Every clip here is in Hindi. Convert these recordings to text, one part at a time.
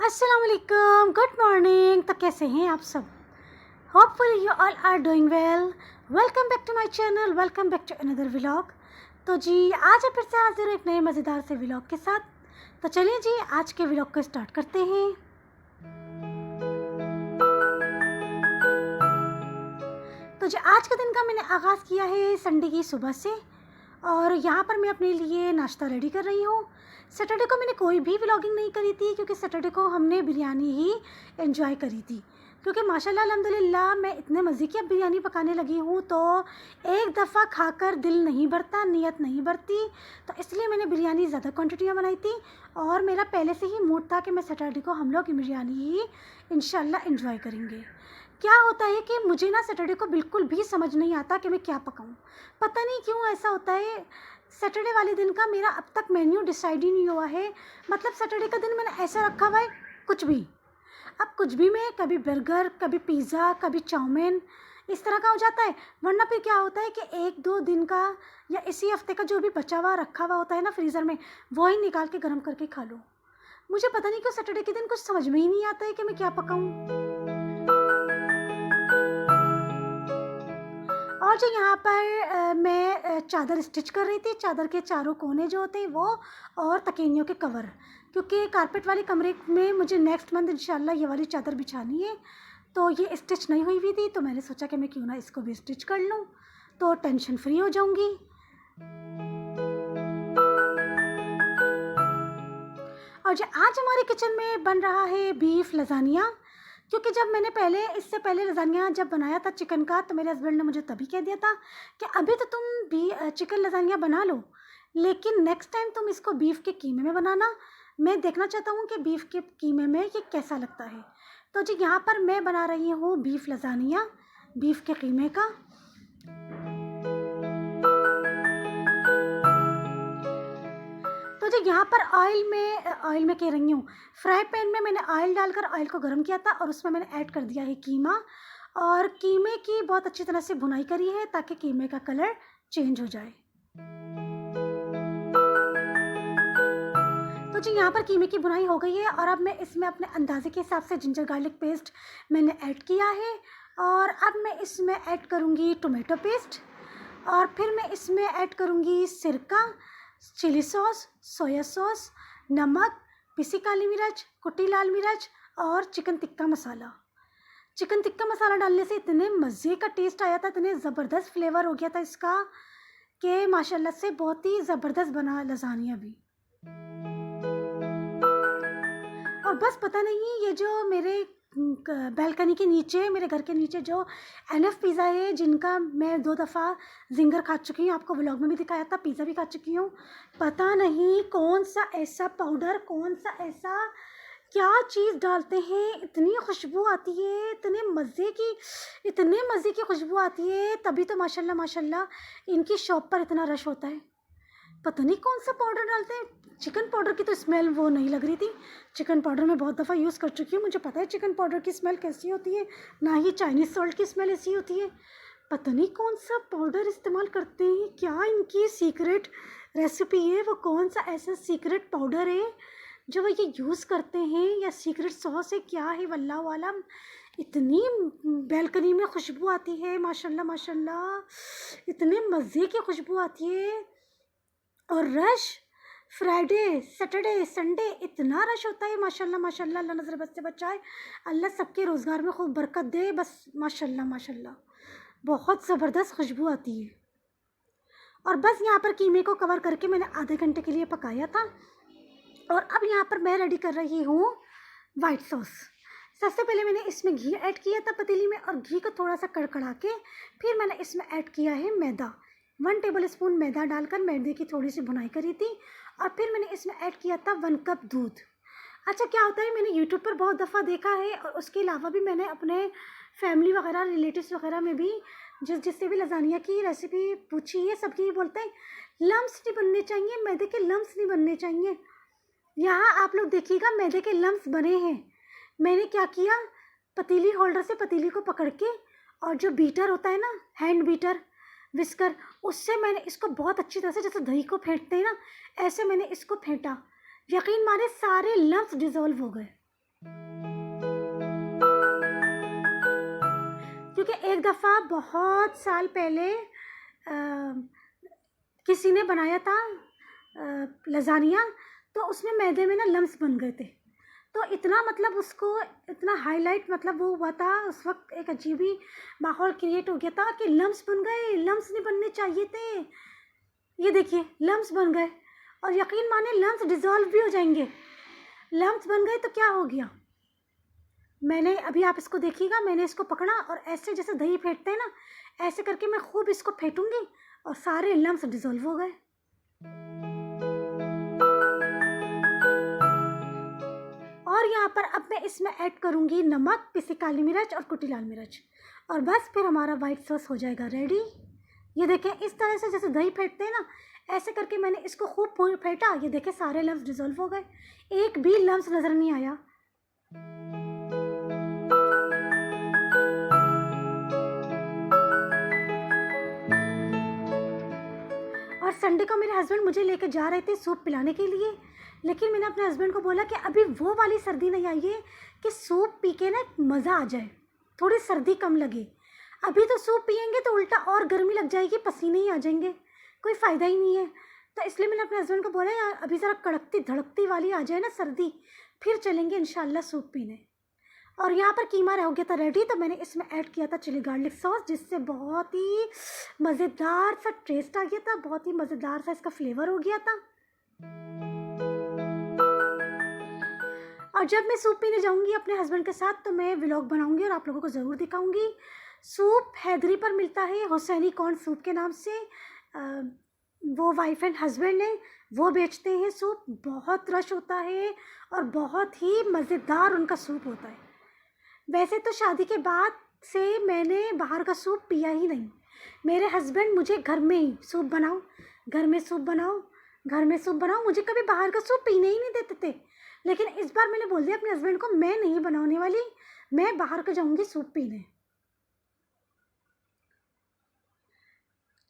अस्सलाम वालेकुम, गुड मॉर्निंग। तो कैसे हैं आप सब? Hopefully you all are doing well. Welcome back to my channel, welcome back to another vlog. तो जी आज फिर से हाजिर हूँ एक नए मज़ेदार से व्लॉग के साथ। तो चलिए जी आज के व्लॉग को स्टार्ट करते हैं। तो जी आज के दिन का मैंने आगाज़ किया है संडे की सुबह से, और यहाँ पर मैं अपने लिए नाश्ता रेडी कर रही हूँ। सैटरडे को मैंने कोई भी व्लॉगिंग नहीं करी थी क्योंकि सैटरडे को हमने बिरयानी ही एंजॉय करी थी। क्योंकि माशाल्लाह अल्हम्दुलिल्लाह मैं इतने मज़े की अब बिरयानी पकाने लगी हूँ तो एक दफ़ा खाकर दिल नहीं भरता, नीयत नहीं भरती। तो इसलिए मैंने बिरयानी ज़्यादा क्वांटिटी में बनाई थी, और मेरा पहले से ही मूड था कि मैं सैटरडे को हम लोग बिरयानी ही इंशाल्लाह एंजॉय करेंगे। क्या होता है कि मुझे ना सैटरडे को बिल्कुल भी समझ नहीं आता कि मैं क्या पकाऊं। पता नहीं क्यों ऐसा होता है। सैटरडे वाले दिन का मेरा अब तक मेन्यू डिसाइड ही नहीं हुआ है। मतलब सैटरडे का दिन मैंने ऐसा रखा हुआ है कुछ भी। अब कुछ भी में कभी बर्गर, कभी पिज़्ज़ा, कभी चाउमीन, इस तरह का हो जाता है। वरना फिर क्या होता है कि एक दो दिन का या इसी हफ्ते का जो भी बचा हुआ रखा हुआ होता है ना फ्रीज़र में, वही निकाल के गर्म करके खा लो। मुझे पता नहीं क्यों सैटरडे के दिन कुछ समझ में ही नहीं आता है कि मैं क्या पकाऊँ। और जो यहाँ पर मैं चादर स्टिच कर रही थी, चादर के चारों कोने जो होते हैं वो, और तकियों के कवर, क्योंकि कारपेट वाले कमरे में मुझे नेक्स्ट मंथ इंशाल्लाह ये वाली चादर बिछानी है। तो ये स्टिच नहीं हुई हुई थी तो मैंने सोचा कि मैं क्यों ना इसको भी स्टिच कर लूँ, तो टेंशन फ्री हो जाऊँगी। और जो आज हमारे किचन में बन रहा है बीफ लजानिया। क्योंकि जब मैंने इससे पहले लजानिया जब बनाया था चिकन का, तो मेरे हस्बैंड ने मुझे तभी कह दिया था कि अभी तो तुम भी चिकन लजानिया बना लो, लेकिन नेक्स्ट टाइम तुम इसको बीफ के कीमे में बनाना। मैं देखना चाहता हूँ कि बीफ के कीमे में ये कैसा लगता है। तो जी यहाँ पर मैं बना रही हूँ बीफ लजानिया, बीफ के कीमे का। तो जो यहाँ पर ऑयल में कह रही हूँ, फ्राई पैन में मैंने ऑयल डालकर ऑयल को गर्म किया था, और उसमें मैंने ऐड कर दिया है कीमा। और कीमे की बहुत अच्छी तरह से भुनाई करी है ताकि कीमे का कलर चेंज हो जाए। तो जी यहाँ पर कीमे की भुनाई हो गई है, और अब मैं इसमें अपने अंदाजे के हिसाब से जिंजर गार्लिक पेस्ट मैंने ऐड किया है। और अब मैं इसमें ऐड करूँगी टोमेटो पेस्ट, और फिर मैं इसमें ऐड करूँगी सिरका, चिली सॉस, सोया सॉस, नमक, पिसी काली मिर्च, कुटी लाल मिर्च, और चिकन टिक्का मसाला। चिकन टिक्का मसाला डालने से इतने मज़े का टेस्ट आया था, इतने ज़बरदस्त फ्लेवर हो गया था इसका कि माशाल्लाह से बहुत ही ज़बरदस्त बना लजानिया भी। और बस पता नहीं ये जो मेरे बैल्कनी के नीचे, मेरे घर के नीचे जो एनएफ पिज़्ज़ा है, जिनका मैं 2 दफ़ा जिंगर खा चुकी हूँ, आपको व्लॉग में भी दिखाया था, पिज़्ज़ा भी खा चुकी हूँ। पता नहीं कौन सा ऐसा पाउडर, कौन सा ऐसा क्या चीज़ डालते हैं, इतनी खुशबू आती है, इतने मज़े की खुशबू आती है। तभी तो माशाल्लाह माशाल्लाह इनकी शॉप पर इतना रश होता है। पता नहीं कौन सा पाउडर डालते हैं। चिकन पाउडर की तो स्मेल वो नहीं लग रही थी। चिकन पाउडर मैं बहुत दफ़ा यूज़ कर चुकी हूँ, मुझे पता है चिकन पाउडर की स्मेल कैसी होती है, ना ही चाइनीज़ सॉल्ट की स्मेल ऐसी होती है। पता नहीं कौन सा पाउडर इस्तेमाल करते हैं, क्या इनकी सीक्रेट रेसिपी है, वो कौन सा ऐसा सीक्रेट पाउडर है जो वो ये यूज़ करते हैं, या सीक्रेट सॉस है, क्या है वल्लाह आलम। इतनी बैल्कनी में खुशबू आती है माशाल्लाह माशाल्लाह, इतने मज़े की खुशबू आती है। और रश फ्राइडे, सैटरडे, संडे इतना रश होता है माशाल्लाह माशाल्लाह। अल्लाह नज़र बद से बचाए, अल्लाह सबके रोज़गार में खूब बरकत दे। बस माशाल्लाह माशाल्लाह बहुत ज़बरदस्त खुशबू आती है। और बस यहाँ पर कीमे को कवर करके मैंने आधे घंटे के लिए पकाया था। और अब यहाँ पर मैं रेडी कर रही हूँ वाइट सॉस। सबसे पहले मैंने इसमें घी ऐड किया था पतीली में, और घी को थोड़ा सा कड़कड़ा के फिर मैंने इसमें ऐड किया है मैदा। 1 टेबल स्पून मैदा डालकर मैदे की थोड़ी सी भुनाई करी थी, और फिर मैंने इसमें ऐड किया था 1 कप दूध। अच्छा क्या होता है, मैंने यूट्यूब पर बहुत दफ़ा देखा है, और उसके अलावा भी मैंने अपने फैमिली वगैरह, रिलेटिव्स वगैरह में भी जिससे भी लजानिया की रेसिपी पूछी है, सबकी ये बोलते हैं लम्स नहीं बनने चाहिए, मैदे के लम्स नहीं बनने चाहिए। यहाँ आप लोग देखिएगा मैदे के लम्स बने हैं। मैंने क्या किया, पतीली होल्डर से पतीली को पकड़ के, और जो बीटर होता है ना, हैंड बीटर, विस्कर, उससे मैंने इसको बहुत अच्छी तरह से, जैसे दही को फेंटते हैं ना, ऐसे मैंने इसको फेंटा। यकीन माने सारे लम्स डिज़ोल्व हो गए। क्योंकि एक दफ़ा बहुत साल पहले किसी ने बनाया था लजानिया, तो उसमें मैदे में ना लम्स बन गए थे। तो इतना मतलब उसको इतना हाईलाइट मतलब वो हुआ था उस वक्त, एक अजीब ही माहौल क्रिएट हो गया था कि लम्स बन गए, लम्स नहीं बनने चाहिए थे। ये देखिए लम्स बन गए, और यकीन माने लम्स डिज़ोल्व भी हो जाएंगे। लम्स बन गए तो क्या हो गया, मैंने अभी आप इसको देखिएगा, मैंने इसको पकड़ा और ऐसे जैसे दही फेंटते हैं ना, ऐसे करके मैं खूब इसको फेंटूंगी और सारे लम्स डिज़ोल्व हो गए। और यहाँ पर अब मैं इसमें ऐड करूँगी नमक, पिसी काली मिर्च और कुटी लाल मिर्च, और बस फिर हमारा वाइट सॉस हो जाएगा रेडी। ये देखें इस तरह से जैसे दही फेंटते हैं ना, ऐसे करके मैंने इसको खूब फेंटा। ये देखें सारे लम्स डिज़ोल्व हो गए, एक भी लम्स नज़र नहीं आया। और संडे को मेरे हस्बैंड मुझे लेके जा रहे थे सूप पिलाने के लिए, लेकिन मैंने अपने हस्बैंड को बोला कि अभी वो वाली सर्दी नहीं आई है कि सूप पी के ना मज़ा आ जाए, थोड़ी सर्दी कम लगे। अभी तो सूप पियेंगे तो उल्टा और गर्मी लग जाएगी, पसीने ही आ जाएंगे, कोई फ़ायदा ही नहीं है। तो इसलिए मैंने अपने हस्बैंड को बोला यार अभी ज़रा कड़कती धड़कती वाली आ जाए ना सर्दी, फिर चलेंगे इंशाल्लाह सूप पीने। और यहाँ पर कीमा रह गया था रेडी, तो मैंने इसमें ऐड किया था चिली गार्लिक सॉस, जिससे बहुत ही मज़ेदार सा टेस्ट आ गया था, बहुत ही मज़ेदार सा इसका फ्लेवर हो गया था। और जब मैं सूप पीने जाऊंगी अपने हस्बैंड के साथ तो मैं व्लॉग बनाऊंगी और आप लोगों को ज़रूर दिखाऊंगी। सूप हैदरी पर मिलता है हुसैनी कॉर्न सूप के नाम से, वो वाइफ एंड हस्बैंड हैं, वो बेचते हैं सूप। बहुत रश होता है और बहुत ही मज़ेदार उनका सूप होता है। वैसे तो शादी के बाद से मैंने बाहर का सूप पिया ही नहीं। मेरे हस्बैंड मुझे घर में ही सूप बनाओ, घर में सूप बनाओ, घर में सूप बनाओ, मुझे कभी बाहर का सूप पीने ही नहीं देते थे। लेकिन इस बार मैंने बोल दिया अपने हस्बैंड को मैं नहीं बनाने वाली, मैं बाहर का जाऊंगी सूप पीने।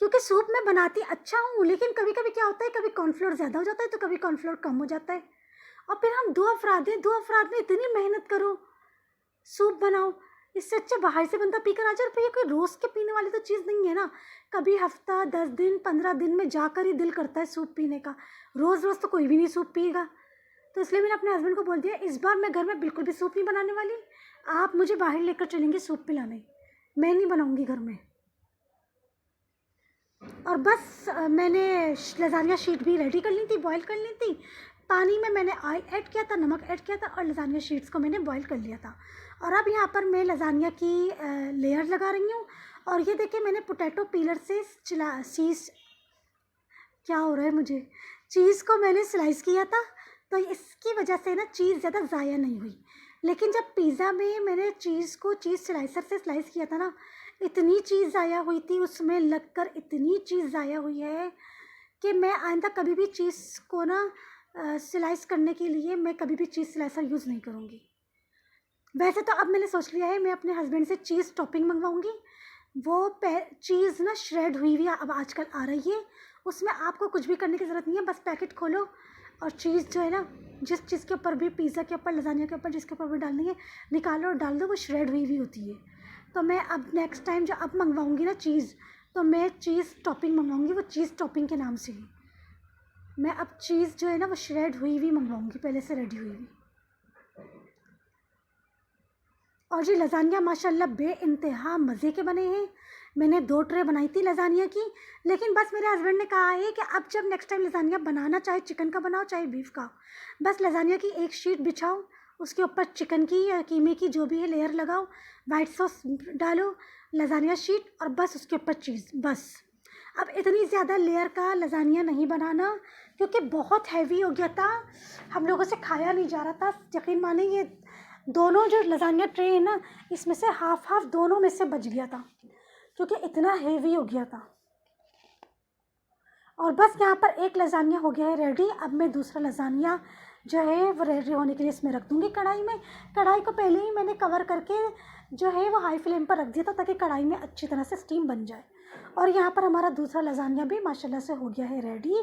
क्योंकि सूप मैं बनाती अच्छा हूँ, लेकिन कभी कभी क्या होता है, कभी कॉर्नफ्लोर ज़्यादा हो जाता है तो कभी कॉर्नफ्लोर कम हो जाता है। और फिर हम 2 अफराद हैं, 2 अफराद में इतनी मेहनत करो, सूप बनाओ, इससे अच्छा बाहर से बंदा पी कर आ जाए। पर ये कोई रोज़ के पीने वाली तो चीज़ नहीं है ना, कभी हफ्ता 10 दिन 15 दिन में जाकर ही दिल करता है सूप पीने का, रोज़ रोज़ तो कोई भी नहीं सूप पिएगा। तो इसलिए मैंने अपने हस्बैंड को बोल दिया इस बार मैं घर में बिल्कुल भी सूप नहीं बनाने वाली, आप मुझे बाहर लेकर चलेंगे सूप पिलाने, मैं नहीं बनाऊंगी घर में। और बस मैंने लजानिया शीट भी रेडी कर ली थी, बॉईल कर ली थी। पानी में मैंने ऑयल ऐड किया था, नमक ऐड किया था और लजानिया शीट्स को मैंने बॉईल कर लिया था। और अब यहाँ पर मैं लजानिया की लेयर लगा रही हूँ। और ये देखिए मैंने पोटैटो पीलर से चीज़, क्या हो रहा है मुझे, चीज़ को मैंने स्लाइस किया था, तो इसकी वजह से ना चीज़ ज़्यादा ज़ाया नहीं हुई। लेकिन जब पिज़्ज़ा में मैंने चीज़ को चीज़ स्लाइसर से स्लाइस किया था ना, इतनी चीज़ ज़ाया हुई थी उसमें लगकर, इतनी चीज़ ज़ाया हुई है कि मैं आइंदा कभी भी चीज़ को ना स्लाइस करने के लिए मैं कभी भी चीज़ स्लाइसर यूज़ नहीं करूँगी। वैसे तो अब मैंने सोच लिया है मैं अपने हस्बैंड से चीज़ टॉपिंग मंगवाऊँगी। वो चीज़ ना श्रेड हुई हुई अब आजकल आ रही है, उसमें आपको कुछ भी करने की ज़रूरत नहीं है, बस पैकेट खोलो और चीज़ जो है ना, जिस चीज़ के ऊपर भी, पिज़्ज़ा के ऊपर, लजानिया के ऊपर, जिसके ऊपर भी डालनी है निकालो और डाल दो, वो श्रेड हुई हुई होती है। तो मैं अब नेक्स्ट टाइम जो अब मंगवाऊँगी ना चीज़, तो मैं चीज़ टॉपिंग मंगवाऊँगी, वो चीज़ टॉपिंग के नाम से ही मैं अब चीज़ जो है ना वो श्रेड हुई हुई मंगवाऊँगी, पहले से रेडी हुई हुई। और ये लजानिया माशाल्लाह बेइंतहा मज़े के बने हैं। मैंने 2 ट्रे बनाई थी लजानिया की, लेकिन बस मेरे हस्बैंड ने कहा है कि अब जब नेक्स्ट टाइम लजानिया बनाना, चाहे चिकन का बनाओ चाहे बीफ का, बस लजानिया की एक शीट बिछाओ, उसके ऊपर चिकन की या कीमे की जो भी है लेयर लगाओ, वाइट सॉस डालो, लजानिया शीट और बस उसके ऊपर चीज़, बस। अब इतनी ज़्यादा लेयर का लजानिया नहीं बनाना, क्योंकि बहुत हैवी हो गया था, हम लोगों से खाया नहीं जा रहा था। यकीन माने ये दोनों जो लजानिया ट्रे है ना, इसमें से हाफ हाफ दोनों में से बच गया था, क्योंकि इतना हेवी हो गया था। और बस यहाँ पर एक लजानिया हो गया है रेडी। अब मैं दूसरा लजानिया जो है वो रेडी होने के लिए इसमें रख दूँगी कढ़ाई में। कढ़ाई को पहले ही मैंने कवर करके जो है वो हाई फ्लेम पर रख दिया था, ताकि कढ़ाई में अच्छी तरह से स्टीम बन जाए। और यहाँ पर हमारा दूसरा लजानिया भी माशाल्लाह से हो गया है रेडी।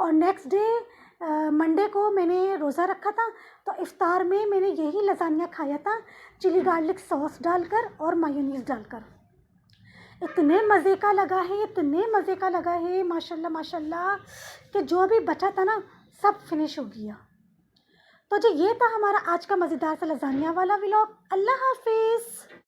और नेक्स्ट डे मंडे को मैंने रोज़ा रखा था, तो इफ्तार में मैंने यही लजानिया खाया था, चिली गार्लिक सॉस डालकर और मायोनीज़ डालकर। इतने मज़े का लगा है, इतने मज़े का लगा है, माशाल्लाह माशाल्लाह, कि जो भी बचा था ना सब फिनिश हो गया। तो जी ये था हमारा आज का मज़ेदार सा लजानिया वाला व्लॉग। अल्लाह हाफिज़।